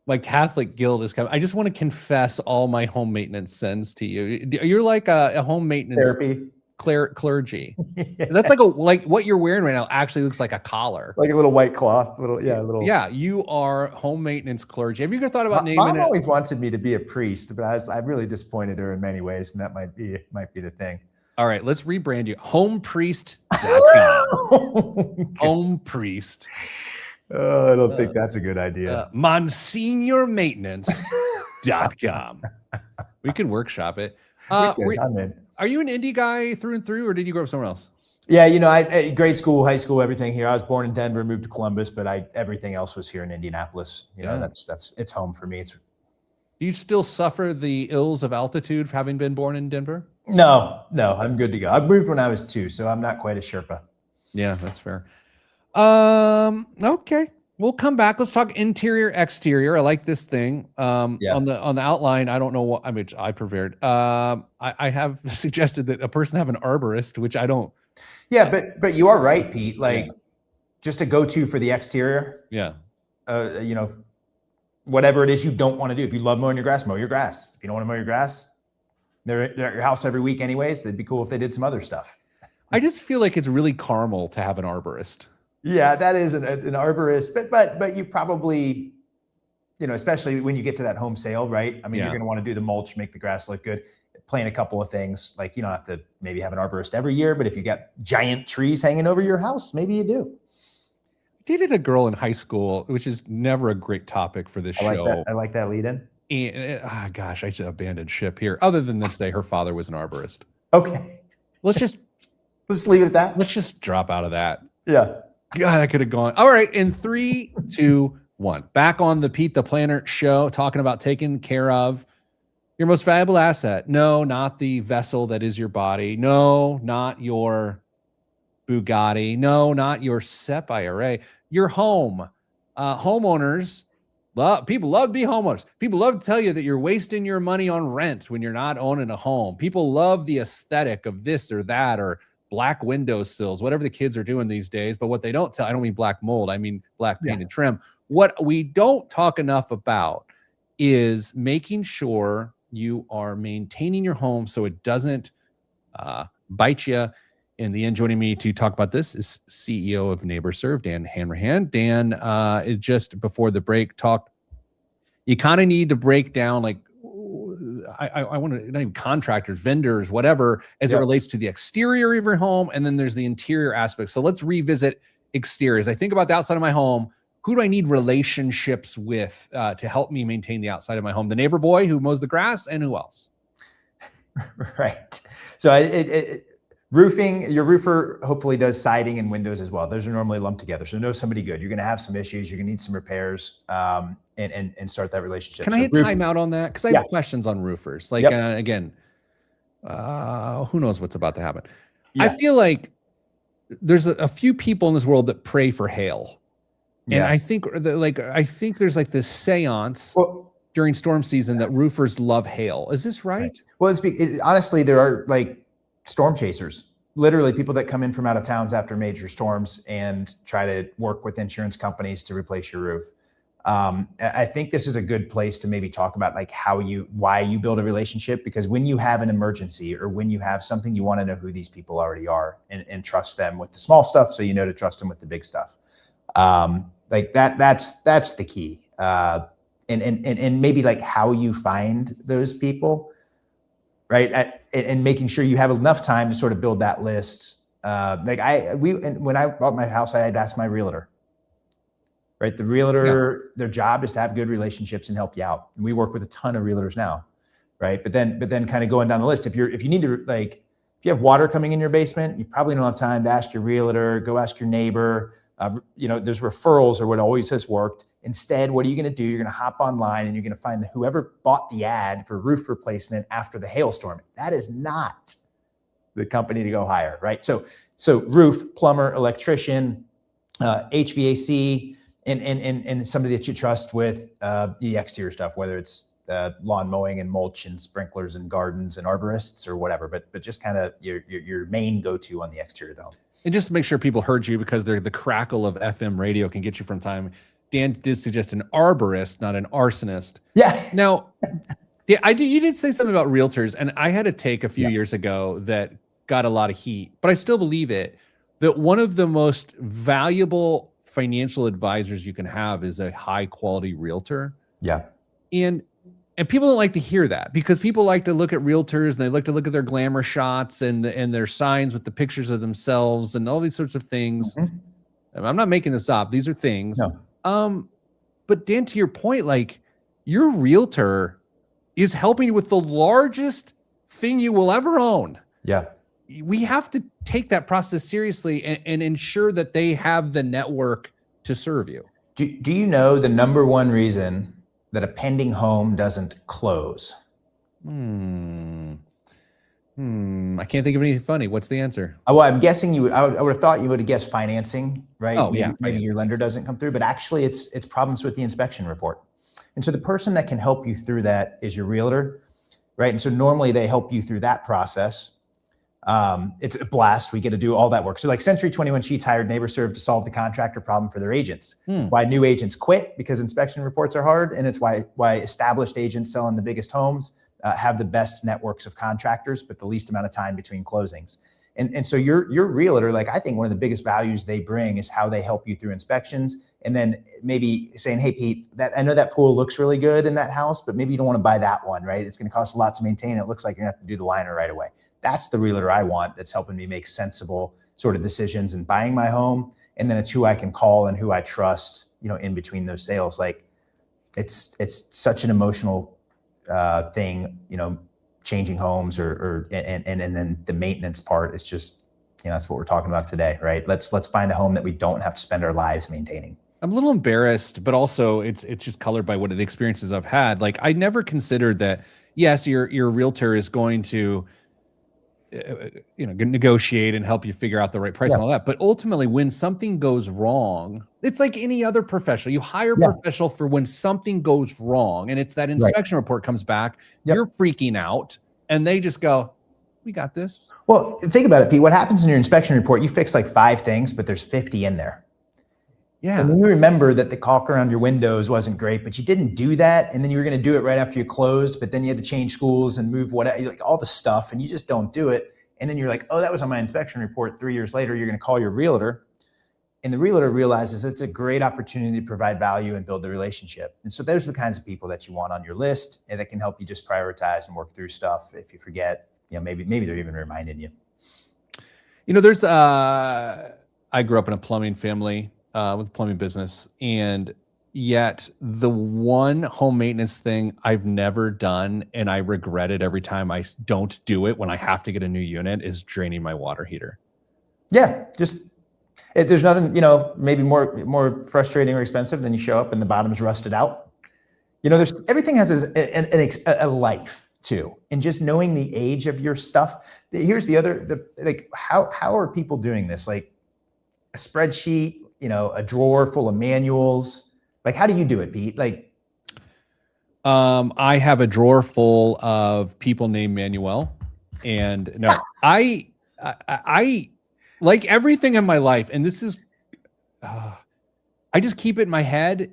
my Catholic guilt is coming. I just want to confess all my home maintenance sins to you. You're like a home maintenance therapy clergy. That's like what you're wearing right now actually looks like a collar, like a little white cloth. Yeah, you are home maintenance clergy. Have you ever thought about naming Mom it? always wanted me to be a priest, but I'm really disappointed her in many ways, and that might be the thing. All right, let's rebrand you. Homepriest.com. Home Priest. I don't think that's a good idea. Monsignormaintenance.com. We could workshop it. I'm in. Are you an indie guy through and through, or did you grow up somewhere else? Yeah, I grade school, high school, everything here. I was born in Denver, moved to Columbus, but everything else was here in Indianapolis. It's home for me. Do you still suffer the ills of altitude for having been born in Denver? No, I'm good to go. I moved when I was 2, so I'm not quite a Sherpa. Yeah, that's fair. Okay. We'll come back. Let's talk interior, exterior. I like this thing. On the outline, I don't know what I prepared. I have suggested that a person have an arborist, which I don't. Yeah, but you are right, Pete. Like, just a go-to for the exterior. Yeah. You know, whatever it is you don't want to do. If you love mowing your grass, mow your grass. If you don't want to mow your grass, they're at your house every week anyways. It'd be cool if they did some other stuff. I just feel like it's really caramel to have an arborist. Yeah, that is an arborist, but you probably, you know, especially when you get to that home sale, right? I mean, Yeah. you're going to want to do the mulch, make the grass look good, plant a couple of things. Like, you don't have to maybe have an arborist every year, but if you got giant trees hanging over your house, maybe you do. I dated a girl in high school, which is never a great topic for this show. I like that lead in. And, gosh, I should abandon ship here. Other than to say her father was an arborist. Okay. Let's just leave it at that. Let's just drop out of that. Yeah. God, I could have gone. All right. In 3, 2, 1. Back on the Pete the Planner show, talking about taking care of your most valuable asset. No, not the vessel that is your body. No, not your Bugatti. No, not your SEP IRA. Your home. Homeowners. People love to be homeowners. People love to tell you that you're wasting your money on rent when you're not owning a home. People love the aesthetic of this or that, or black windowsills, whatever the kids are doing these days. But what they don't tell, I don't mean black mold, I mean black paint and trim. What we don't talk enough about is making sure you are maintaining your home so it doesn't bite you. In the end, joining me to talk about this is CEO of NeighborServe, Dan Hanrahan. Dan, just before the break, talked. You kind of need to break down, like, I want to, not even contractors, vendors, whatever, as it relates to the exterior of your home, and then there's the interior aspect. So let's revisit exteriors. I think about the outside of my home. Who do I need relationships with to help me maintain the outside of my home? The neighbor boy who mows the grass, and who else? Right. So roofing, your roofer hopefully does siding and windows as well. Those are normally lumped together. So know somebody good. You're going to have some issues. You're going to need some repairs and start that relationship. Can I hit time out on that? Because I have questions on roofers. Like, again, who knows what's about to happen? I feel like there's a few people in this world that pray for hail. And I think there's like this seance during storm season that roofers love hail. Is this right? Well, honestly, there are like storm chasers, literally people that come in from out of towns after major storms and try to work with insurance companies to replace your roof. I think this is a good place to maybe talk about like why you build a relationship, because when you have an emergency or when you have something, you want to know who these people already are and trust them with the small stuff, so you know to trust them with the big stuff. Like that's the key. And maybe like how you find those people, right? And making sure you have enough time to sort of build that list. When I bought my house, I had asked my realtor, right? The realtor, their job is to have good relationships and help you out. And we work with a ton of realtors now, right? But then kind of going down the list, if you need to, like, if you have water coming in your basement, you probably don't have time to ask your realtor, go ask your neighbor. There's referrals or what always has worked. Instead, what are you going to do? You're going to hop online and you're going to find whoever bought the ad for roof replacement after the hailstorm. That is not the company to go hire, right? So roof, plumber, electrician, HVAC, and somebody that you trust with the exterior stuff, whether it's lawn mowing and mulch and sprinklers and gardens and arborists or whatever, but just kind of your main go-to on the exterior dome. And just to make sure people heard you, because the crackle of FM radio can get you from time. Dan did suggest an arborist, not an arsonist. Yeah. Now, you did say something about realtors, and I had a take a few years ago that got a lot of heat, but I still believe it, that one of the most valuable financial advisors you can have is a high quality realtor. Yeah. And people don't like to hear that, because people like to look at realtors and they like to look at their glamour shots and their signs with the pictures of themselves and all these sorts of things. Mm-hmm. I'm not making this up. These are things. No. But Dan, to your point, like, your realtor is helping you with the largest thing you will ever own. Yeah. We have to take that process seriously and ensure that they have the network to serve you. Do you know the number one reason that a pending home doesn't close? I can't think of anything funny. What's the answer? Well, I'm guessing I would have thought you would have guessed financing, right? Oh, maybe your lender doesn't come through, but actually it's problems with the inspection report. And so the person that can help you through that is your realtor, right? And so normally they help you through that process. It's a blast. We get to do all that work. So like Century 21 Sheets hired NeighborServe to solve the contractor problem for their agents. It's why new agents quit, because inspection reports are hard. And it's why established agents selling the biggest homes have the best networks of contractors, but the least amount of time between closings. And so your realtor, like, I think one of the biggest values they bring is how they help you through inspections. And then maybe saying, hey, Pete, I know that pool looks really good in that house, but maybe you don't want to buy that one, right? It's going to cost a lot to maintain. It looks like you're going to have to do the liner right away. That's the realtor I want, that's helping me make sensible sort of decisions in buying my home. And then it's who I can call and who I trust, in between those sales. Like, it's such an emotional thing, changing homes and then the maintenance part is just, that's what we're talking about today, right? Let's find a home that we don't have to spend our lives maintaining. I'm a little embarrassed, but also it's just colored by what the experiences I've had. Like, I never considered that, yes, your realtor is going to, negotiate and help you figure out the right price and all that. But ultimately, when something goes wrong, it's like any other professional. You hire a professional for when something goes wrong, and it's that inspection report comes back, you're freaking out, and they just go, we got this. Well, think about it, Pete. What happens in your inspection report, you fix like 5 things, but there's 50 in there. Yeah. And then you remember that the caulk around your windows wasn't great, but you didn't do that. And then you were going to do it right after you closed, but then you had to change schools and move whatever, like all the stuff, and you just don't do it. And then you're like, oh, that was on my inspection report. 3 years later, you're going to call your realtor, and the realtor realizes it's a great opportunity to provide value and build the relationship. And so those are the kinds of people that you want on your list, and that can help you just prioritize and work through stuff. If you forget, maybe they're even reminding you. There's I grew up in a plumbing family with a plumbing business, and yet the one home maintenance thing I've never done, and I regret it every time I don't do it when I have to get a new unit, is draining my water heater. Yeah, there's nothing, maybe more frustrating or expensive than you show up and the bottom's rusted out. Everything has a life too, and just knowing the age of your stuff. Here's how are people doing this? Like a spreadsheet, a drawer full of manuals. Like, how do you do it, Pete? Like, I have a drawer full of people named Manuel, and no, I like everything in my life, and this is, I just keep it in my head,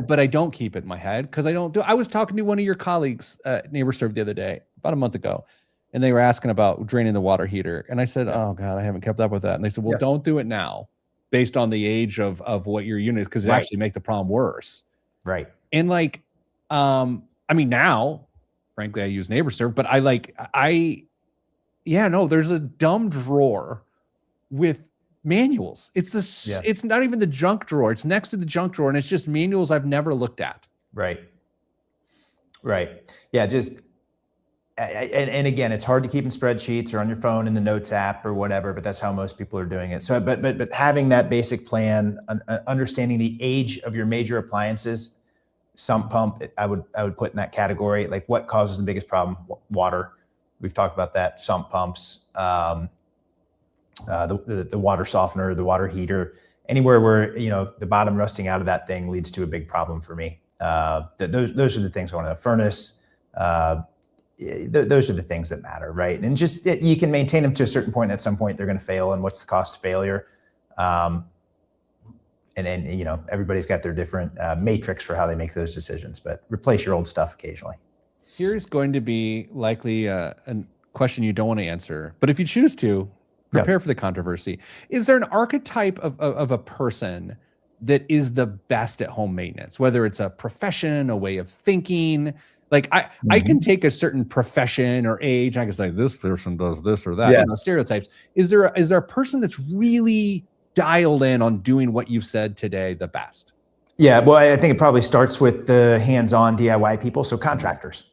but I don't keep it in my head because I don't do. I was talking to one of your colleagues, NeighborServe, the other day, about a month ago, and they were asking about draining the water heater, and I said, oh God, I haven't kept up with that, and they said, well, don't do it now, based on the age of what your unit is, because it actually make the problem worse. Right. And like, I mean, now, frankly, I use NeighborServe, but there's a dumb drawer with manuals. It's not even the junk drawer. It's next to the junk drawer, and it's just manuals I've never looked at. Right. Yeah. And again, it's hard to keep in spreadsheets or on your phone in the notes app or whatever, but that's how most people are doing it. So, but having that basic plan, understanding the age of your major appliances, sump pump, I would put in that category. Like, what causes the biggest problem? Water. We've talked about that. Sump pumps, the water softener, the water heater, anywhere where, the bottom rusting out of that thing leads to a big problem for me. Those are the things I want to know. Furnace, those are the things that matter, right? And just, you can maintain them to a certain point. At some point, they're going to fail, and what's the cost of failure? And everybody's got their different matrix for how they make those decisions. But replace your old stuff occasionally. Here's going to be likely a question you don't want to answer, but if you choose to, prepare for the controversy. Is there an archetype of a person that is the best at home maintenance, whether it's a profession, a way of thinking? Like, I can take a certain profession or age, I can say this person does this or that, stereotypes. Is there a person that's really dialed in on doing what you've said today the best? Yeah, well, I think it probably starts with the hands-on DIY people, so contractors.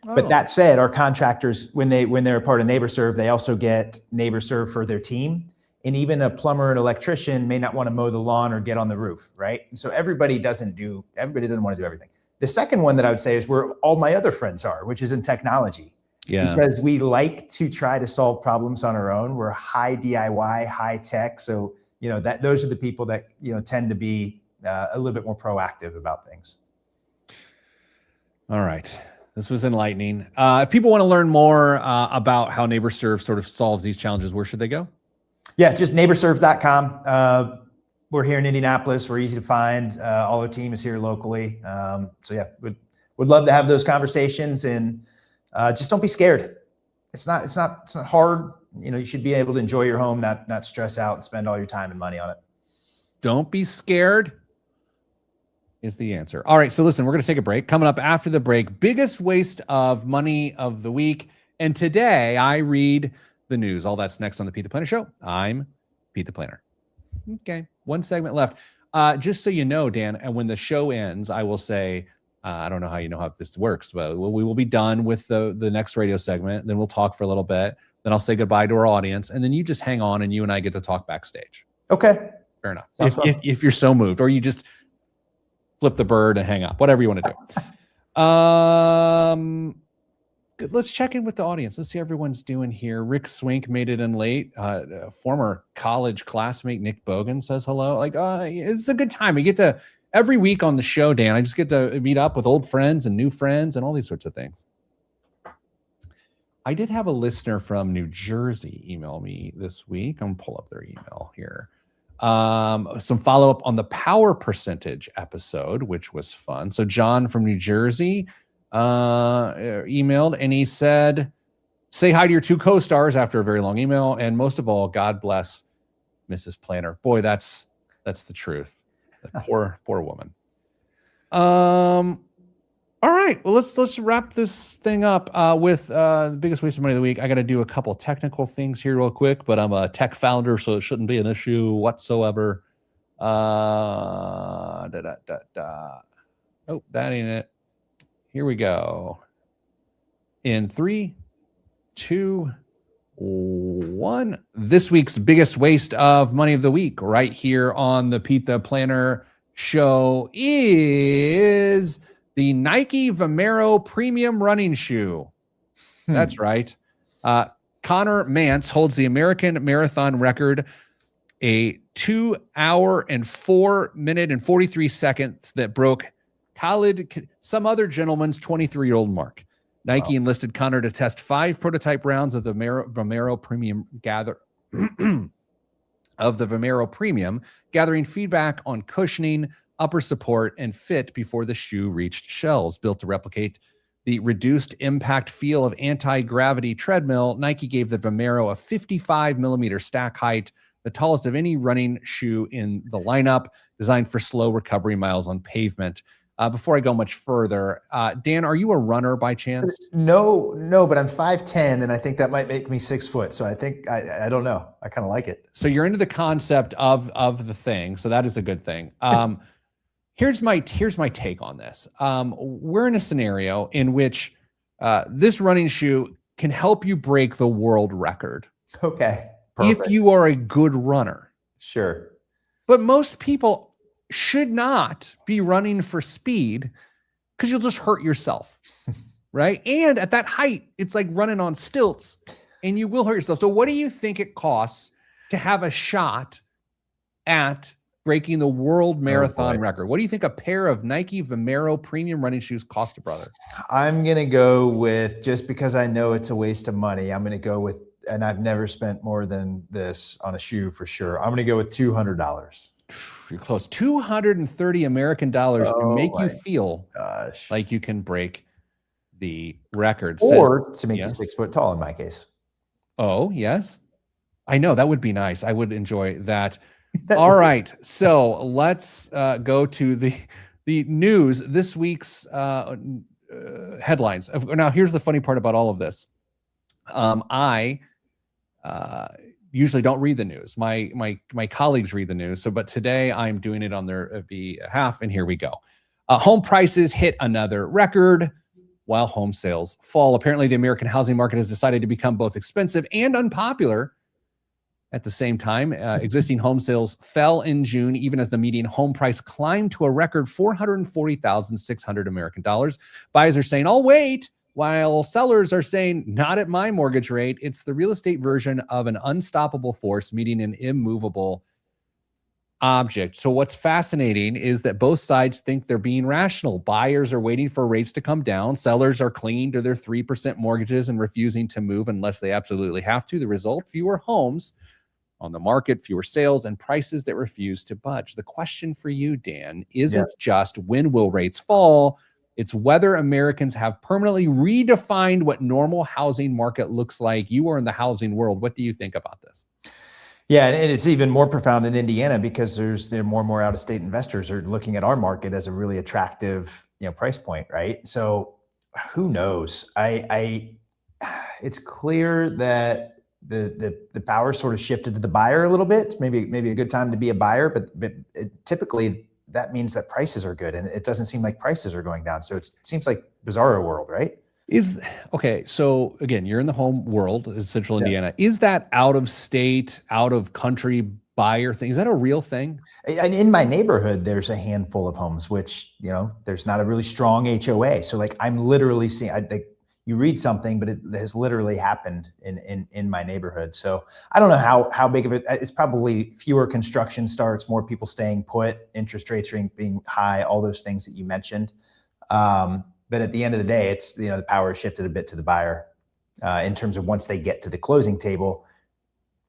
But that said, our contractors, when they're a part of NeighborServe, they also get NeighborServe for their team. And even a plumber and electrician may not want to mow the lawn or get on the roof, right? And so everybody doesn't want to do everything. The second one that I would say is where all my other friends are, which is in technology. Yeah. Because we like to try to solve problems on our own. We're high DIY, high tech. So, those are the people that, tend to be a little bit more proactive about things. All right. This was enlightening. If people want to learn more about how NeighborServe sort of solves these challenges, where should they go? Yeah, just neighborserve.com. We're here in Indianapolis. We're easy to find. All our team is here locally. So yeah, would love to have those conversations, and just don't be scared. It's not hard. You should be able to enjoy your home, not stress out and spend all your time and money on it. Don't be scared is the answer. All right, so listen, we're going to take a break. Coming up after the break, biggest waste of money of the week. And today I read the news. All that's next on the Pete the Planner Show. I'm Pete the Planner. Okay, one segment left. Just so you know, Dan, and when the show ends, I will say, I don't know how you know how this works, but we will be done with the next radio segment. Then we'll talk for a little bit. Then I'll say goodbye to our audience. And then you just hang on and you and I get to talk backstage. Okay. Fair enough. If you're so moved, or you just flip the bird and hang up, whatever you want to do. Let's check in with the audience. Let's see how everyone's doing here. Rick Swink made it in late. Former college classmate Nick Bogan says hello. It's a good time. We get to every week on the show, Dan. I just get to meet up with old friends and new friends and all these sorts of things. I did have a listener from New Jersey email me this week. I'm going to pull up their email here. Some follow-up on the power percentage episode, which was fun. So John from New Jersey emailed, and he said, say hi to your two co-stars after a very long email. And most of all, God bless Mrs. Planner. Boy, that's the truth. That poor woman. All right. Well, let's wrap this thing up with the biggest waste of money of the week. I got to do a couple technical things here real quick, but I'm a tech founder, so it shouldn't be an issue whatsoever. Oh, that ain't it. Here we go. In 3, 2, 1. This week's biggest waste of money of the week right here on the Pete the Planner Show is the Nike Vomero Premium Running Shoe. That's right. Connor Mance holds the American Marathon record, a 2 hour and 4 minute and 43 seconds that broke some other gentleman's 23-year-old mark. Nike enlisted Connor to test 5 prototype rounds of the Vomero Premium gathering feedback on cushioning, upper support, and fit before the shoe reached shelves. Built to replicate the reduced impact feel of anti-gravity treadmill, Nike gave the Vomero a 55 millimeter stack height, the tallest of any running shoe in the lineup, designed for slow recovery miles on pavement. Before I go much further, Dan, are you a runner by chance? No, but I'm 5'10", and I think that might make me 6 foot. So I think I don't know. I kind of like it. So you're into the concept of the thing. So that is a good thing. Here's my take on this. We're in a scenario in which this running shoe can help you break the world record. Okay. Perfect. If you are a good runner. Sure. But most people should not be running for speed because you'll just hurt yourself, right? And at that height, it's like running on stilts and you will hurt yourself. So what do you think it costs to have a shot at breaking the world marathon record? What do you think a pair of Nike Vomero premium running shoes cost a brother? I'm going to go with, just because I know it's a waste of money, I'm going to go with, and I've never spent more than this on a shoe for sure, I'm going to go with $200. You're close. 230 American dollars to make you feel like you can break the record. Or to make you 6 foot tall in my case. Oh, yes. I know. That would be nice. I would enjoy that. All right. So let's go to the news. This week's headlines. Now, here's the funny part about all of this. I usually don't read the news. My colleagues read the news. But today I'm doing it on their behalf, and here we go. Home prices hit another record while home sales fall. Apparently, the American housing market has decided to become both expensive and unpopular at the same time. Existing home sales fell in June, even as the median home price climbed to a record $440,600 American dollars. Buyers are saying, "I'll wait," while sellers are saying, "Not at my mortgage rate." It's the real estate version of an unstoppable force meeting an immovable object. So what's fascinating is that both sides think they're being rational. Buyers are waiting for rates to come down. Sellers are clinging to their 3% mortgages and refusing to move unless they absolutely have to. The result, fewer homes on the market, fewer sales, and prices that refuse to budge. The question for you, Dan, isn't just when will rates fall? It's whether Americans have permanently redefined what normal housing market looks like. You are in the housing world. What do you think about this? Yeah, and it's even more profound in Indiana because there are more and more out-of-state investors are looking at our market as a really attractive, price point, right? So who knows? It's clear that the power sort of shifted to the buyer a little bit. Maybe a good time to be a buyer, but typically that means that prices are good, and it doesn't seem like prices are going down. So it seems like bizarro world, right? Okay. So again, you're in the home world in central Indiana. Is that out of state, out of country buyer thing? Is that a real thing? And in my neighborhood, there's a handful of homes, which, there's not a really strong HOA. So like I'm literally seeing, you read something, but it has literally happened in my neighborhood. So I don't know how big of it. It's probably fewer construction starts, more people staying put, interest rates being high, all those things that you mentioned. But at the end of the day, it's, the power shifted a bit to the buyer in terms of once they get to the closing table,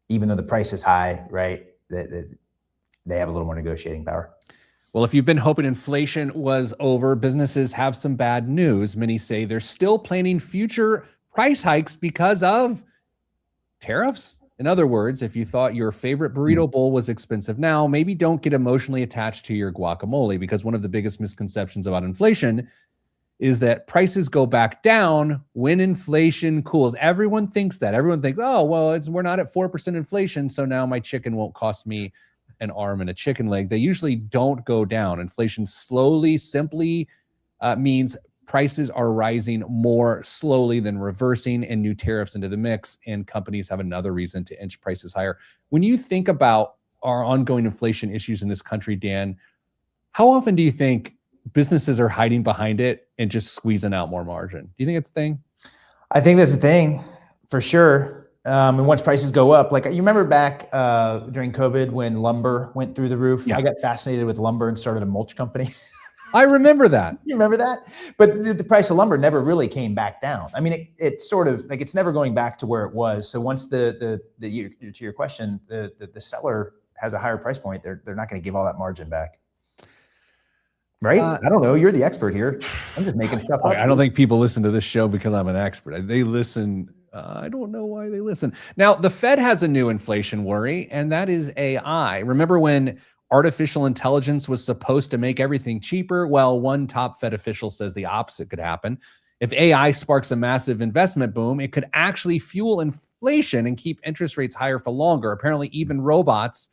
even though the price is high, right? They have a little more negotiating power. Well, if you've been hoping inflation was over, businesses have some bad news. Many say they're still planning future price hikes because of tariffs. In other words, if you thought your favorite burrito bowl was expensive now, maybe don't get emotionally attached to your guacamole, because one of the biggest misconceptions about inflation is that prices go back down when inflation cools. Everyone thinks that. Everyone thinks, oh, well, we're not at 4% inflation, so now my chicken won't cost me an arm and a chicken leg. They usually don't go down. Inflation simply means prices are rising more slowly than reversing, and new tariffs into the mix, and companies have another reason to inch prices higher. When you think about our ongoing inflation issues in this country, Dan, how often do you think businesses are hiding behind it and just squeezing out more margin? Do you think it's a thing? I think that's a thing for sure. And once prices go up, like you remember back during COVID when lumber went through the roof, I got fascinated with lumber and started a mulch company. I remember that. You remember that? But the price of lumber never really came back down. I mean, it's sort of like it's never going back to where it was. So once to your question, the seller has a higher price point, they're not going to give all that margin back. Right? I don't know. You're the expert here. I'm just making stuff up. I don't think people listen to this show because I'm an expert. They listen. I don't know why they listen. Now, the Fed has a new inflation worry, and that is AI. Remember when artificial intelligence was supposed to make everything cheaper? Well, one top Fed official says the opposite could happen. If AI sparks a massive investment boom, it could actually fuel inflation and keep interest rates higher for longer. Apparently, even robots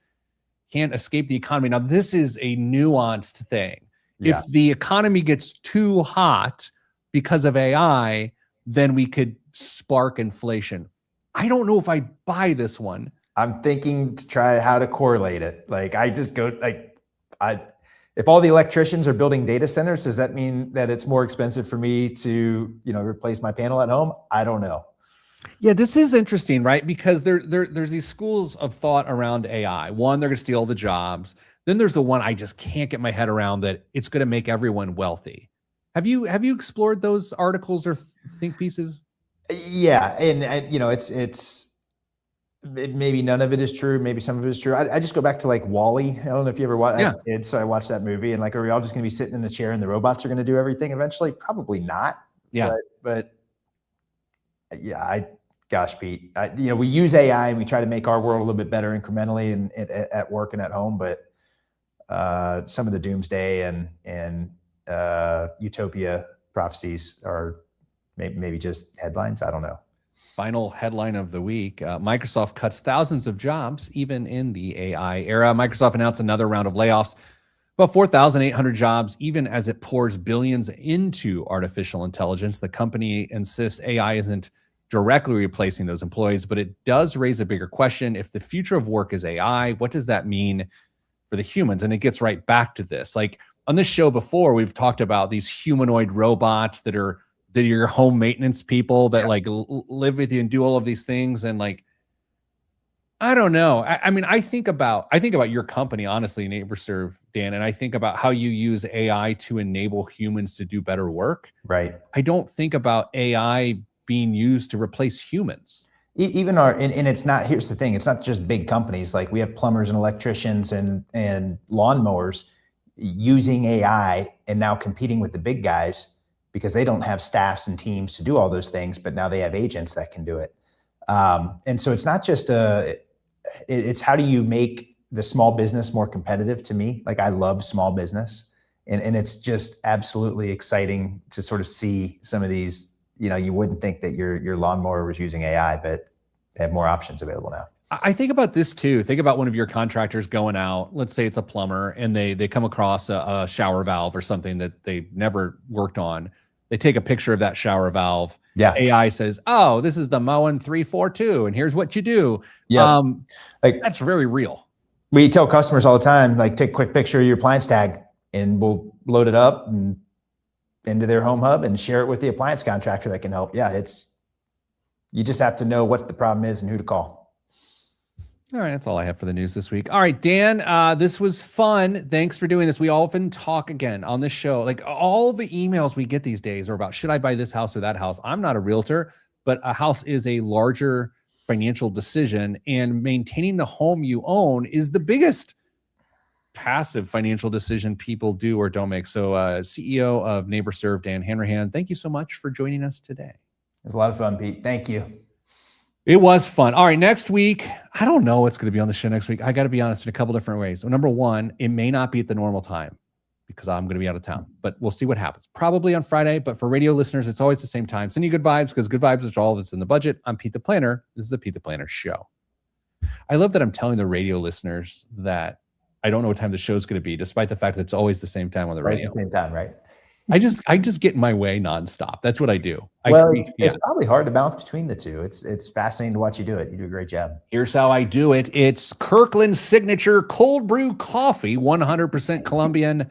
can't escape the economy. Now, this is a nuanced thing. If the economy gets too hot because of AI, then we could spark inflation. I don't know if I buy this one. I'm thinking to try how to correlate it. Like I just go if all the electricians are building data centers, does that mean that it's more expensive for me to, replace my panel at home? I don't know. Yeah, this is interesting, right? Because there's these schools of thought around AI. One, they're going to steal the jobs. Then there's the one I just can't get my head around, that it's going to make everyone wealthy. Have you explored those articles or think pieces? Yeah, and it's maybe none of it is true. Maybe some of it is true. I just go back to like Wall-E. I don't know if you ever watched. Yeah. So I watched that movie, and like, are we all just going to be sitting in the chair and the robots are going to do everything eventually? Probably not. Yeah, but yeah, gosh, Pete, we use AI and we try to make our world a little bit better incrementally and at work and at home, but some of the doomsday and utopia prophecies are maybe just headlines. I don't know. Final headline of the week. Microsoft cuts thousands of jobs, even in the AI era. Microsoft announced another round of layoffs, about 4,800 jobs, even as it pours billions into artificial intelligence. The company insists AI isn't directly replacing those employees, but it does raise a bigger question. If the future of work is AI, what does that mean for the humans? And it gets right back to this. Like on this show before, we've talked about these humanoid robots that are your home maintenance people that like live with you and do all of these things. And like, I don't know. I mean, I think about your company, honestly, NeighborServe, Dan, and I think about how you use AI to enable humans to do better work. Right. I don't think about AI being used to replace humans. Even and it's not, here's the thing, it's not just big companies. Like, we have plumbers and electricians and lawnmowers using AI and now competing with the big guys because they don't have staffs and teams to do all those things, but now they have agents that can do it. And so it's not just it's how do you make the small business more competitive? To me, like, I love small business, and it's just absolutely exciting to sort of see some of these. You wouldn't think that your lawnmower was using AI, but they have more options available now. I think about this too. Think about one of your contractors going out. Let's say it's a plumber, and they come across a shower valve or something that they never worked on. They take a picture of that shower valve. Yeah. AI says, "Oh, this is the Moen 342, and here's what you do." Yeah. Like, that's very real. We tell customers all the time, like, take a quick picture of your appliance tag, and we'll load it up and into their home hub and share it with the appliance contractor that can help. Yeah, you just have to know what the problem is and who to call. All right, that's all I have for the news this week. All right, Dan, this was fun. Thanks for doing this. We often talk again on this show. Like, all the emails we get these days are about, should I buy this house or that house? I'm not a realtor, but a house is a larger financial decision, and maintaining the home you own is the biggest passive financial decision people do or don't make. So CEO of NeighborServe, Dan Hanrahan, thank you so much for joining us today. It was a lot of fun, Pete. Thank you. It was fun. All right, next week, I don't know what's going to be on the show next week. I got to be honest, in a couple different ways. So, number one, it may not be at the normal time because I'm going to be out of town, but we'll see what happens. Probably on Friday, but for radio listeners, it's always the same time. Send you good vibes, because good vibes is all that's in the budget. I'm Pete the Planner. This is the Pete the Planner Show. I love that I'm telling the radio listeners that I don't know what time the show's going to be, despite the fact that it's always the same time on the radio. It's the same time, right? I just get in my way nonstop. That's what I do. It's probably hard to balance between the two. It's fascinating to watch you do it. You do a great job. Here's how I do it. It's Kirkland's signature cold brew coffee, 100% Colombian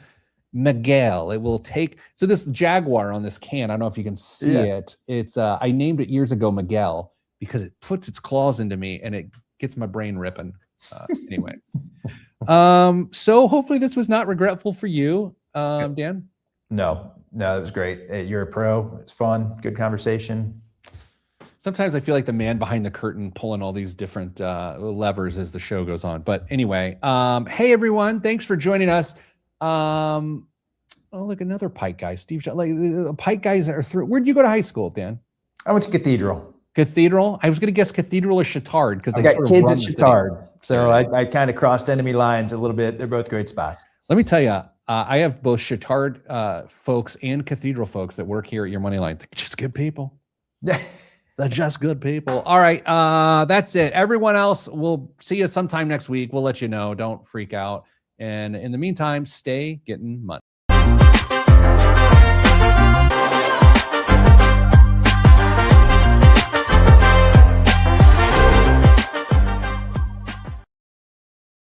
Miguel. It will take, so this Jaguar on this can, I don't know if you can see it. It's I named it years ago Miguel because it puts its claws into me and it gets my brain ripping. Anyway. So hopefully this was not regretful for you, Dan. No, it was great. You're a pro. It's fun. Good conversation. Sometimes I feel like the man behind the curtain pulling all these different levers as the show goes on. But anyway, hey everyone, thanks for joining us. Oh, look, another Pike guy, Steve. Like, Pike guys are through. Where'd you go to high school, Dan? I went to Cathedral. Cathedral? I was going to guess Cathedral or Chittard because they got kids at Chittard. So I kind of crossed enemy lines a little bit. They're both great spots. Let me tell you, I have both Chittard folks and Cathedral folks that work here at Your Money Line. They're just good people. They're just good people. All right, that's it. Everyone else, we'll see you sometime next week. We'll let you know. Don't freak out. And in the meantime, stay getting money.